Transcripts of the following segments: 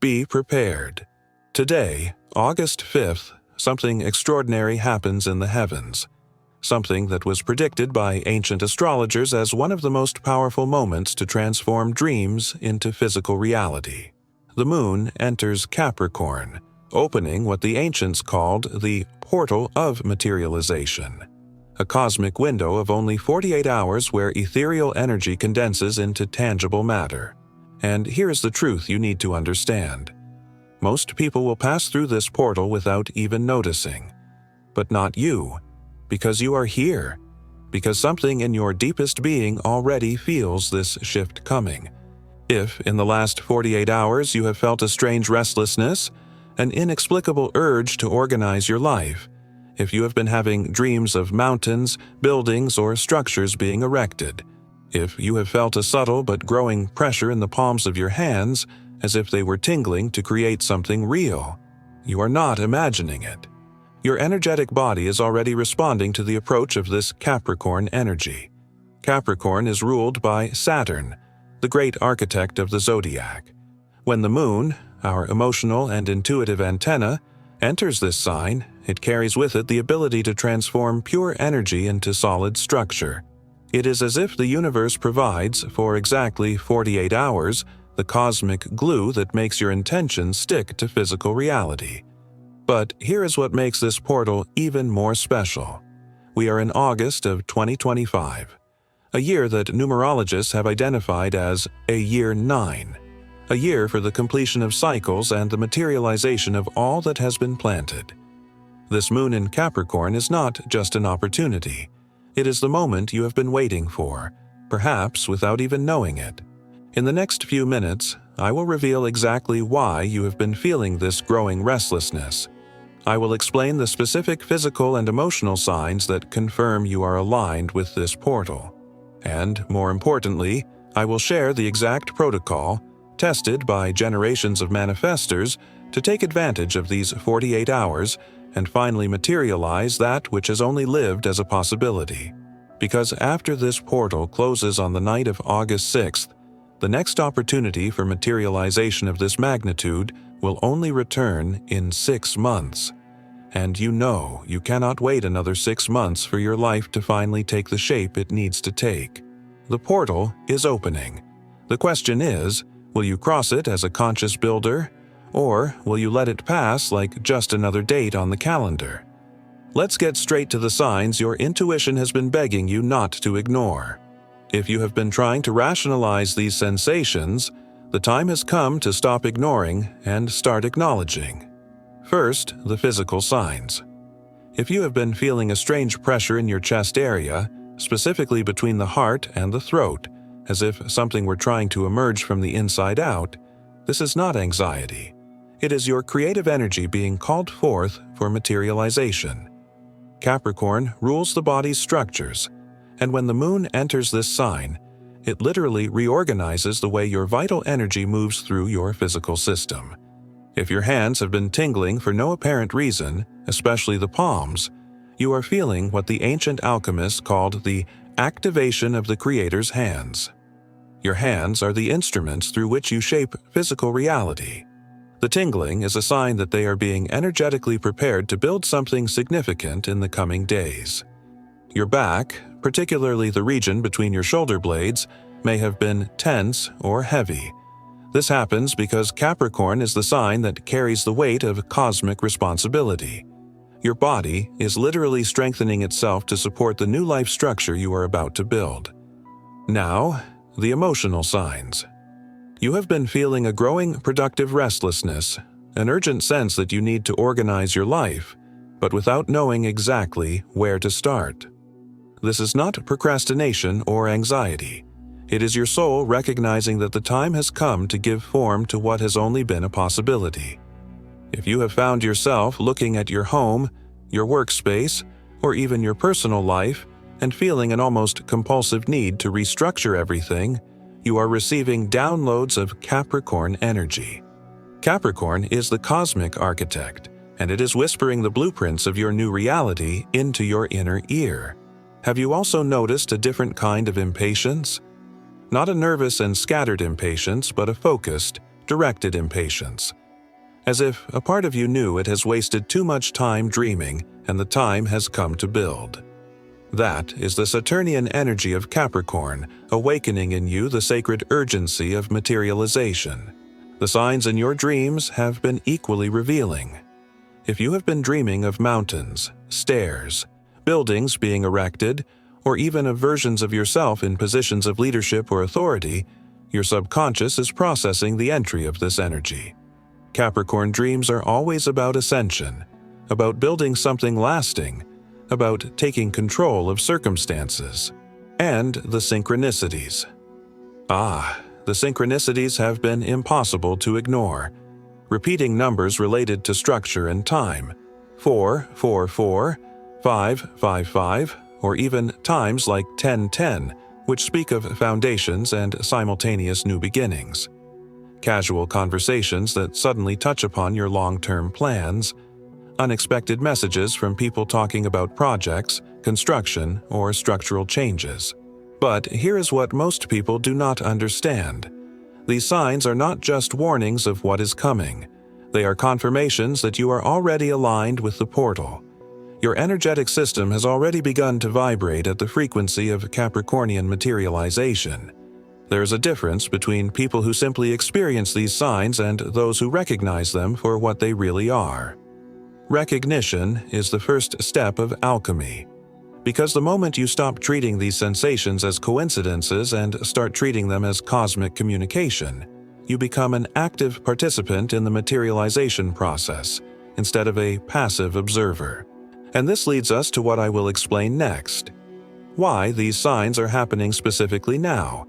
Be prepared. Today, August 5th, something extraordinary happens in the heavens. Something that was predicted by ancient astrologers as one of the most powerful moments to transform dreams into physical reality. The moon enters Capricorn, opening what the ancients called the portal of materialization, a cosmic window of only 48 hours where ethereal energy condenses into tangible matter. And here's the truth you need to understand. Most people will pass through this portal without even noticing. But not you, because you are here, because something in your deepest being already feels this shift coming. If, in the last 48 hours, you have felt a strange restlessness, an inexplicable urge to organize your life, if you have been having dreams of mountains, buildings, or structures being erected, if you have felt a subtle but growing pressure in the palms of your hands, as if they were tingling to create something real, you are not imagining it. Your energetic body is already responding to the approach of this Capricorn energy. Capricorn is ruled by Saturn, the great architect of the zodiac. When the moon, our emotional and intuitive antenna, enters this sign, it carries with it the ability to transform pure energy into solid structure. It is as if the universe provides, for exactly 48 hours, the cosmic glue that makes your intentions stick to physical reality. But here is what makes this portal even more special. We are in August of 2025, a year that numerologists have identified as a year 9, a year for the completion of cycles and the materialization of all that has been planted. This moon in Capricorn is not just an opportunity. It is the moment you have been waiting for, perhaps without even knowing it. In the next few minutes, I will reveal exactly why you have been feeling this growing restlessness. I will explain the specific physical and emotional signs that confirm you are aligned with this portal. And, more importantly, I will share the exact protocol, tested by generations of manifestors, to take advantage of these 48 hours and finally materialize that which has only lived as a possibility. Because after this portal closes on the night of August 6th, the next opportunity for materialization of this magnitude will only return in 6 months. And you know you cannot wait another 6 months for your life to finally take the shape it needs to take. The portal is opening. The question is, will you cross it as a conscious builder, or will you let it pass like just another date on the calendar? Let's get straight to the signs your intuition has been begging you not to ignore. If you have been trying to rationalize these sensations, the time has come to stop ignoring and start acknowledging. First, the physical signs. If you have been feeling a strange pressure in your chest area, specifically between the heart and the throat, as if something were trying to emerge from the inside out, this is not anxiety. It is your creative energy being called forth for materialization. Capricorn rules the body's structures, and when the moon enters this sign, it literally reorganizes the way your vital energy moves through your physical system. If your hands have been tingling for no apparent reason, especially the palms, you are feeling what the ancient alchemists called the activation of the Creator's hands. Your hands are the instruments through which you shape physical reality. The tingling is a sign that they are being energetically prepared to build something significant in the coming days. Your back, particularly the region between your shoulder blades, may have been tense or heavy. This happens because Capricorn is the sign that carries the weight of cosmic responsibility. Your body is literally strengthening itself to support the new life structure you are about to build. Now, the emotional signs. You have been feeling a growing productive restlessness, an urgent sense that you need to organize your life, but without knowing exactly where to start. This is not procrastination or anxiety. It is your soul recognizing that the time has come to give form to what has only been a possibility. If you have found yourself looking at your home, your workspace, or even your personal life, and feeling an almost compulsive need to restructure everything, you are receiving downloads of Capricorn energy. Capricorn is the cosmic architect, and it is whispering the blueprints of your new reality into your inner ear. Have you also noticed a different kind of impatience? Not a nervous and scattered impatience, but a focused, directed impatience. As if a part of you knew it has wasted too much time dreaming and the time has come to build. That is the Saturnian energy of Capricorn, awakening in you the sacred urgency of materialization. The signs in your dreams have been equally revealing. If you have been dreaming of mountains, stairs, buildings being erected, or even of versions of yourself in positions of leadership or authority, your subconscious is processing the entry of this energy. Capricorn dreams are always about ascension, about building something lasting, about taking control of circumstances, and the synchronicities. The synchronicities have been impossible to ignore. Repeating numbers related to structure and time, 4, 4, 4, 5, 5, 5, or even times like 10, 10, which speak of foundations and simultaneous new beginnings. Casual conversations that suddenly touch upon your long-term plans, unexpected messages from people talking about projects, construction, or structural changes. But here is what most people do not understand. These signs are not just warnings of what is coming. They are confirmations that you are already aligned with the portal. Your energetic system has already begun to vibrate at the frequency of Capricornian materialization. There is a difference between people who simply experience these signs and those who recognize them for what they really are. Recognition is the first step of alchemy, because the moment you stop treating these sensations as coincidences and start treating them as cosmic communication, you become an active participant in the materialization process instead of a passive observer. And this leads us to what I will explain next: why these signs are happening specifically now,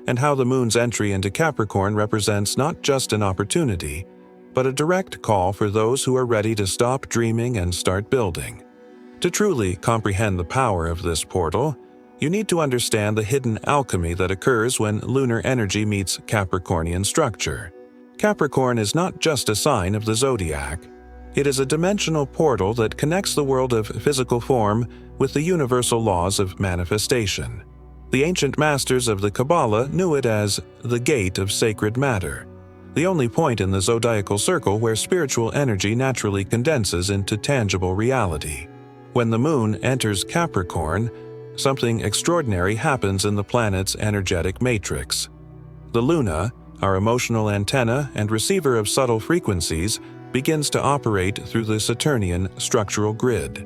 and how the moon's entry into Capricorn represents not just an opportunity, but a direct call for those who are ready to stop dreaming and start building. To truly comprehend the power of this portal, you need to understand the hidden alchemy that occurs when lunar energy meets Capricornian structure. Capricorn is not just a sign of the zodiac. It is a dimensional portal that connects the world of physical form with the universal laws of manifestation. The ancient masters of the Kabbalah knew it as the gate of sacred matter, the only point in the zodiacal circle where spiritual energy naturally condenses into tangible reality. When the moon enters Capricorn, something extraordinary happens in the planet's energetic matrix. The Luna, our emotional antenna and receiver of subtle frequencies, begins to operate through the Saturnian structural grid.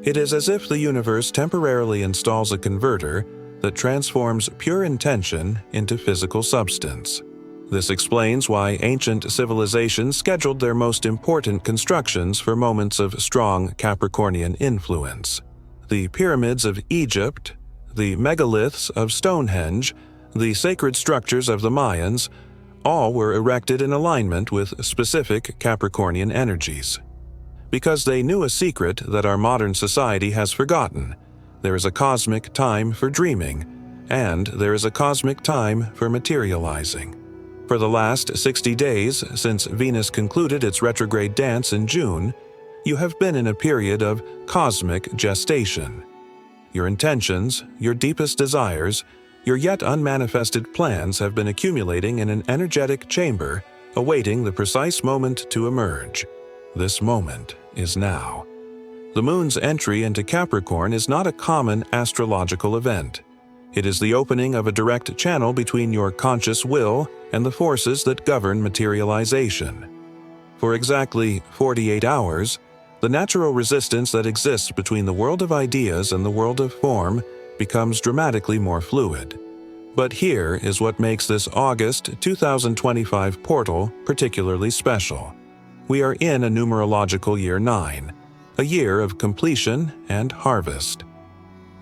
It is as if the universe temporarily installs a converter that transforms pure intention into physical substance. This explains why ancient civilizations scheduled their most important constructions for moments of strong Capricornian influence. The pyramids of Egypt, the megaliths of Stonehenge, the sacred structures of the Mayans, all were erected in alignment with specific Capricornian energies. Because they knew a secret that our modern society has forgotten: there is a cosmic time for dreaming, and there is a cosmic time for materializing. For the last 60 days since Venus concluded its retrograde dance in June, you have been in a period of cosmic gestation. Your intentions, your deepest desires, your yet unmanifested plans have been accumulating in an energetic chamber, awaiting the precise moment to emerge. This moment is now. The moon's entry into Capricorn is not a common astrological event. It is the opening of a direct channel between your conscious will and the forces that govern materialization. For exactly 48 hours, the natural resistance that exists between the world of ideas and the world of form becomes dramatically more fluid. But here is what makes this August 2025 portal particularly special. We are in a numerological year 9, a year of completion and harvest.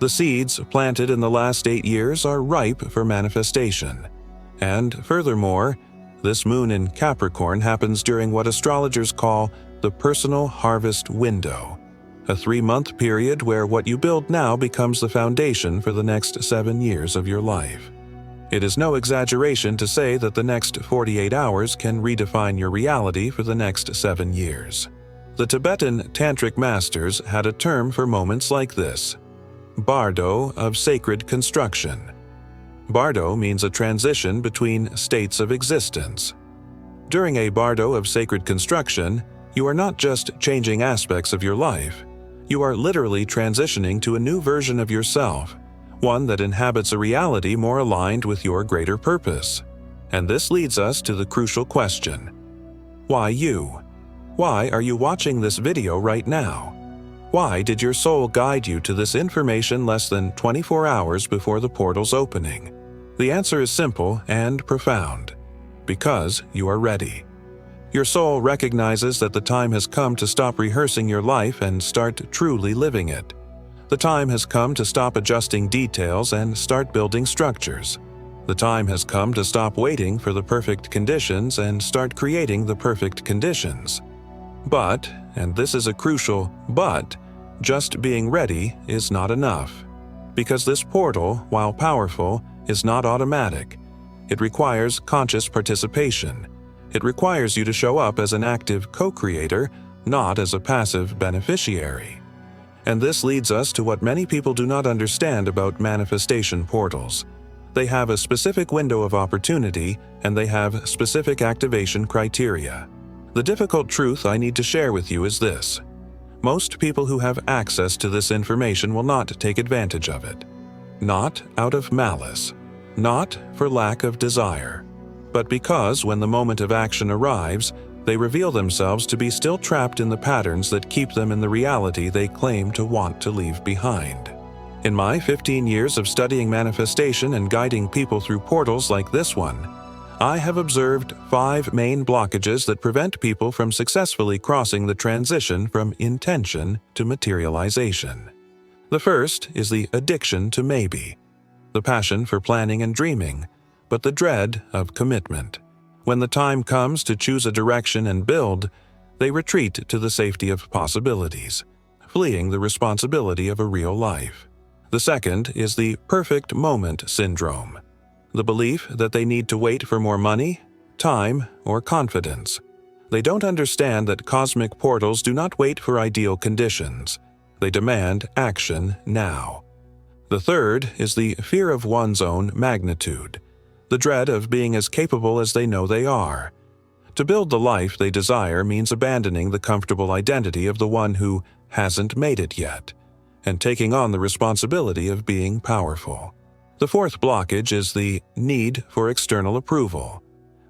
The seeds planted in the last 8 years are ripe for manifestation. And furthermore, this moon in Capricorn happens during what astrologers call the personal harvest window, a 3-month period where what you build now becomes the foundation for the next 7 years of your life. It is no exaggeration to say that the next 48 hours can redefine your reality for the next 7 years. The Tibetan Tantric masters had a term for moments like this: bardo of sacred construction. Bardo means a transition between states of existence. During a bardo of sacred construction, you are not just changing aspects of your life. You are literally transitioning to a new version of yourself, one that inhabits a reality more aligned with your greater purpose. And this leads us to the crucial question: why you? Why are you watching this video right now? Why did your soul guide you to this information less than 24 hours before the portal's opening? The answer is simple and profound: because you are ready. Your soul recognizes that the time has come to stop rehearsing your life and start truly living it. The time has come to stop adjusting details and start building structures. The time has come to stop waiting for the perfect conditions and start creating the perfect conditions. But, and this is a crucial but, just being ready is not enough. Because this portal, while powerful, is not automatic. It requires conscious participation. It requires you to show up as an active co-creator, not as a passive beneficiary. And this leads us to what many people do not understand about manifestation portals. They have a specific window of opportunity, and they have specific activation criteria. The difficult truth I need to share with you is this: most people who have access to this information will not take advantage of it. Not out of malice, not for lack of desire, but because when the moment of action arrives, they reveal themselves to be still trapped in the patterns that keep them in the reality they claim to want to leave behind. In my 15 years of studying manifestation and guiding people through portals like this one, I have observed 5 main blockages that prevent people from successfully crossing the transition from intention to materialization. The first is the addiction to maybe, the passion for planning and dreaming, but the dread of commitment. When the time comes to choose a direction and build, they retreat to the safety of possibilities, fleeing the responsibility of a real life. The second is the perfect moment syndrome, the belief that they need to wait for more money, time, or confidence. They don't understand that cosmic portals do not wait for ideal conditions. They demand action now. The third is the fear of one's own magnitude, the dread of being as capable as they know they are. To build the life they desire means abandoning the comfortable identity of the one who hasn't made it yet, and taking on the responsibility of being powerful. The fourth blockage is the need for external approval.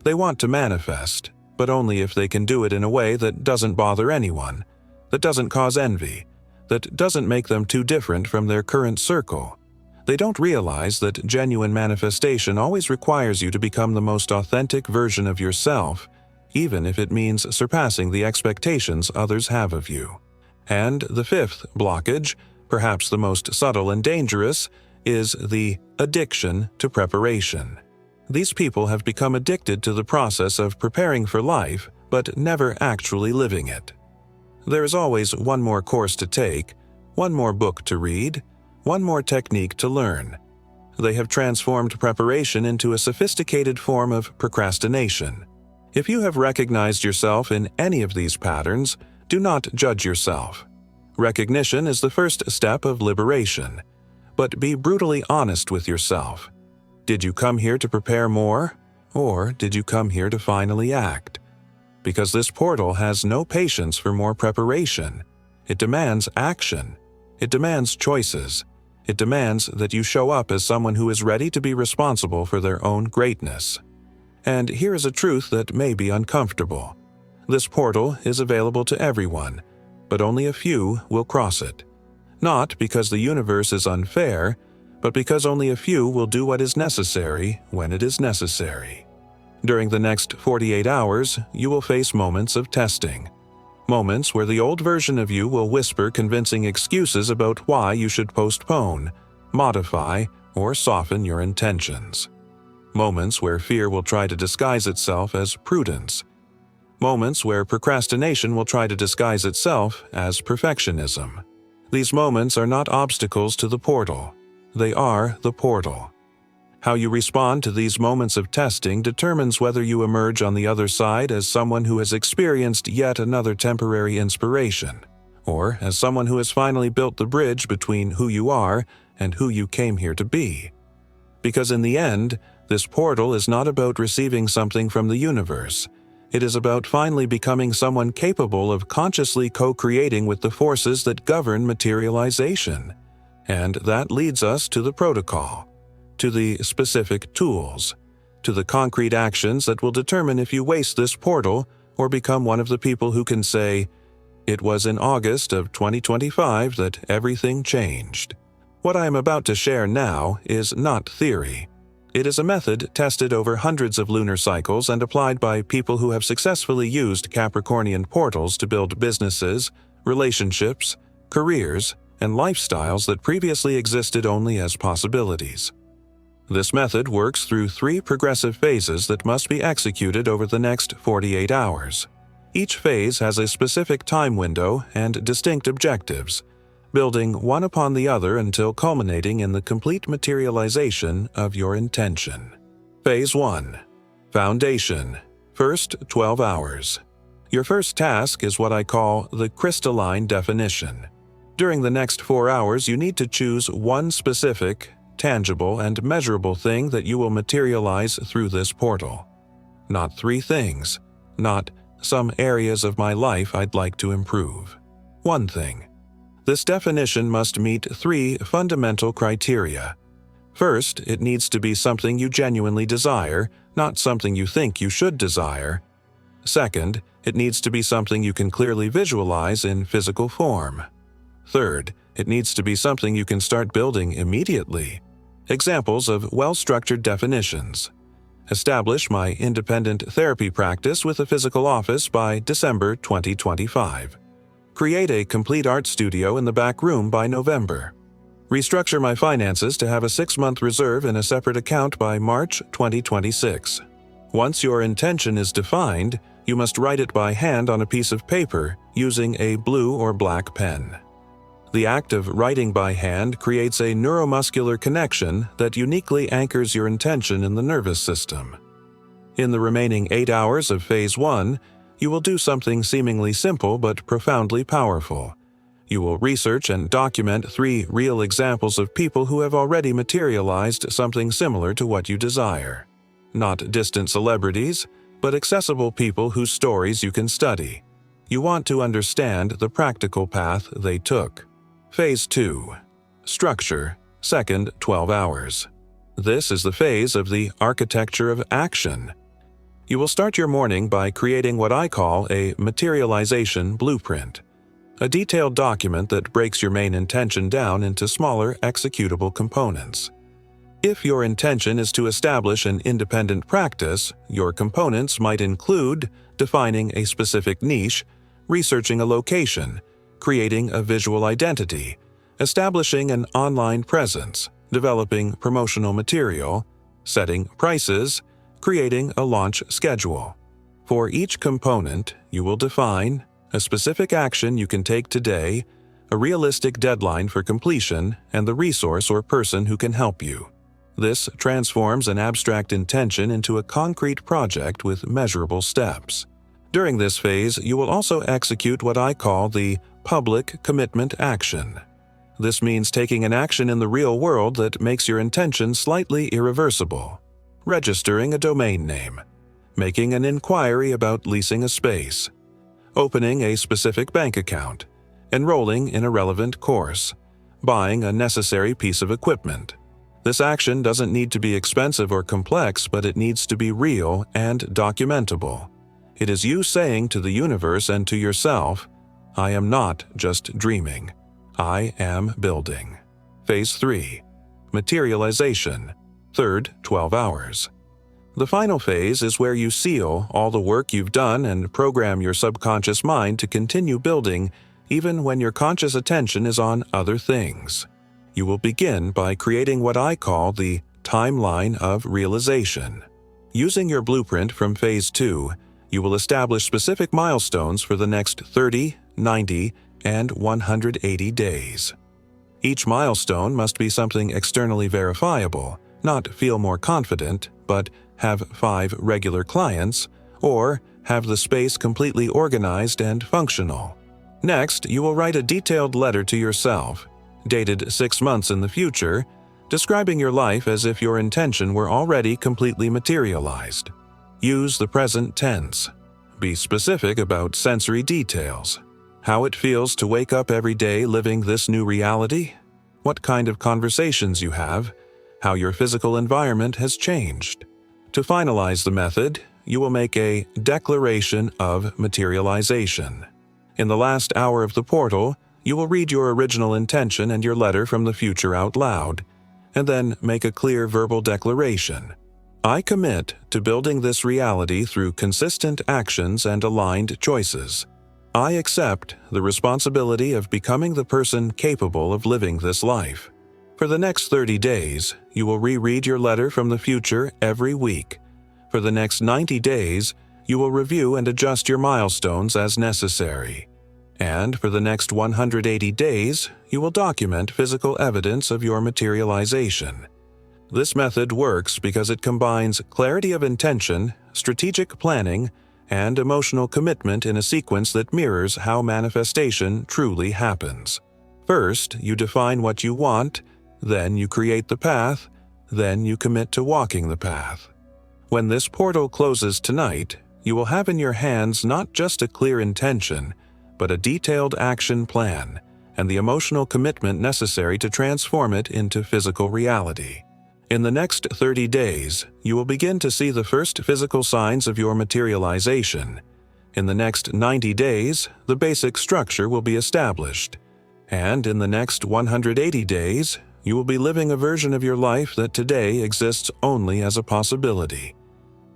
They want to manifest, but only if they can do it in a way that doesn't bother anyone, that doesn't cause envy, that doesn't make them too different from their current circle. They don't realize that genuine manifestation always requires you to become the most authentic version of yourself, even if it means surpassing the expectations others have of you. And the fifth blockage, perhaps the most subtle and dangerous, is the addiction to preparation. These people have become addicted to the process of preparing for life, but never actually living it. There is always one more course to take, one more book to read, one more technique to learn. They have transformed preparation into a sophisticated form of procrastination. If you have recognized yourself in any of these patterns, do not judge yourself. Recognition is the first step of liberation. But be brutally honest with yourself. Did you come here to prepare more, or did you come here to finally act? Because this portal has no patience for more preparation. It demands action. It demands choices. It demands that you show up as someone who is ready to be responsible for their own greatness. And here is a truth that may be uncomfortable. This portal is available to everyone, but only a few will cross it. Not because the universe is unfair, but because only a few will do what is necessary when it is necessary. During the next 48 hours, you will face moments of testing. Moments where the old version of you will whisper convincing excuses about why you should postpone, modify, or soften your intentions. Moments where fear will try to disguise itself as prudence. Moments where procrastination will try to disguise itself as perfectionism. These moments are not obstacles to the portal. They are the portal. How you respond to these moments of testing determines whether you emerge on the other side as someone who has experienced yet another temporary inspiration, or as someone who has finally built the bridge between who you are and who you came here to be. Because in the end, this portal is not about receiving something from the universe. It is about finally becoming someone capable of consciously co-creating with the forces that govern materialization. And that leads us to the protocol, to the specific tools, to the concrete actions that will determine if you waste this portal or become one of the people who can say, "It was in August of 2025 that everything changed." What I am about to share now is not theory. It is a method tested over hundreds of lunar cycles and applied by people who have successfully used Capricornian portals to build businesses, relationships, careers, and lifestyles that previously existed only as possibilities. This method works through 3 progressive phases that must be executed over the next 48 hours. Each phase has a specific time window and distinct objectives, building one upon the other until culminating in the complete materialization of your intention. Phase 1. Foundation. First 12 hours. Your first task is what I call the crystalline definition. During the next 4 hours, you need to choose one specific, tangible, and measurable thing that you will materialize through this portal. Not 3 things, not some areas of my life I'd like to improve. One thing. This definition must meet 3 fundamental criteria. First, it needs to be something you genuinely desire, not something you think you should desire. Second, it needs to be something you can clearly visualize in physical form. Third, it needs to be something you can start building immediately. Examples of well-structured definitions. Establish my independent therapy practice with a physical office by December 2025. Create a complete art studio in the back room by November. Restructure my finances to have a 6-month reserve in a separate account by March 2026. Once your intention is defined, you must write it by hand on a piece of paper using a blue or black pen. The act of writing by hand creates a neuromuscular connection that uniquely anchors your intention in the nervous system. In the remaining 8 hours of Phase 1, you will do something seemingly simple but profoundly powerful. You will research and document 3 real examples of people who have already materialized something similar to what you desire. Not distant celebrities, but accessible people whose stories you can study. You want to understand the practical path they took. Phase 2. Structure, second 12 hours. This is the phase of the architecture of action. You will start your morning by creating what I call a materialization blueprint, a detailed document that breaks your main intention down into smaller executable components. If your intention is to establish an independent practice, your components might include defining a specific niche, researching a location, creating a visual identity, establishing an online presence, developing promotional material, setting prices, creating a launch schedule. For each component, you will define a specific action you can take today, a realistic deadline for completion, and the resource or person who can help you. This transforms an abstract intention into a concrete project with measurable steps. During this phase, you will also execute what I call the public commitment action. This means taking an action in the real world that makes your intention slightly irreversible. Registering a domain name, making an inquiry about leasing a space, opening a specific bank account, enrolling in a relevant course, buying a necessary piece of equipment. This action doesn't need to be expensive or complex, but it needs to be real and documentable. It is you saying to the universe and to yourself, "I am not just dreaming. I am building." Phase 3. Materialization. Third 12 hours. The final phase is where you seal all the work you've done and program your subconscious mind to continue building even when your conscious attention is on other things. You will begin by creating what I call the timeline of realization. Using your blueprint from Phase 2, you will establish specific milestones for the next 30, 90, and 180 days. Each milestone must be something externally verifiable, not feel more confident, but have 5 regular clients, or have the space completely organized and functional. Next, you will write a detailed letter to yourself, dated 6 months in the future, describing your life as if your intention were already completely materialized. Use the present tense. Be specific about sensory details. How it feels to wake up every day living this new reality, what kind of conversations you have, how your physical environment has changed. To finalize the method, you will make a declaration of materialization. In the last hour of the portal, you will read your original intention and your letter from the future out loud, and then make a clear verbal declaration. I commit to building this reality through consistent actions and aligned choices. I accept the responsibility of becoming the person capable of living this life. For the next 30 days, you will reread your letter from the future every week. For the next 90 days, you will review and adjust your milestones as necessary. And for the next 180 days, you will document physical evidence of your materialization. This method works because it combines clarity of intention, strategic planning, and emotional commitment in a sequence that mirrors how manifestation truly happens. First, you define what you want, then you create the path, then you commit to walking the path. When this portal closes tonight, you will have in your hands not just a clear intention, but a detailed action plan and the emotional commitment necessary to transform it into physical reality. In the next 30 days, you will begin to see the first physical signs of your materialization. In the next 90 days, the basic structure will be established. And in the next 180 days, you will be living a version of your life that today exists only as a possibility.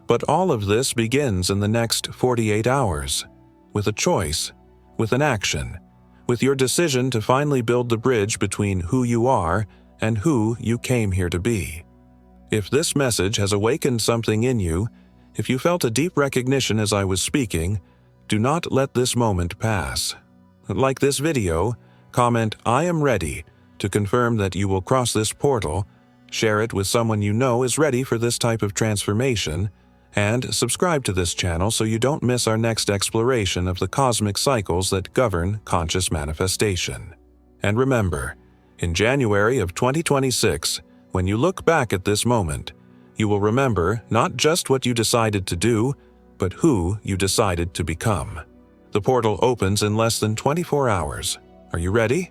But all of this begins in the next 48 hours, with a choice, with an action, with your decision to finally build the bridge between who you are and who you came here to be. If this message has awakened something in you, if you felt a deep recognition as I was speaking, do not let this moment pass. Like this video, comment "I am ready" to confirm that you will cross this portal, share it with someone you know is ready for this type of transformation, and subscribe to this channel so you don't miss our next exploration of the cosmic cycles that govern conscious manifestation. And remember, in January of 2026, when you look back at this moment, you will remember not just what you decided to do, but who you decided to become. The portal opens in less than 24 hours. Are you ready?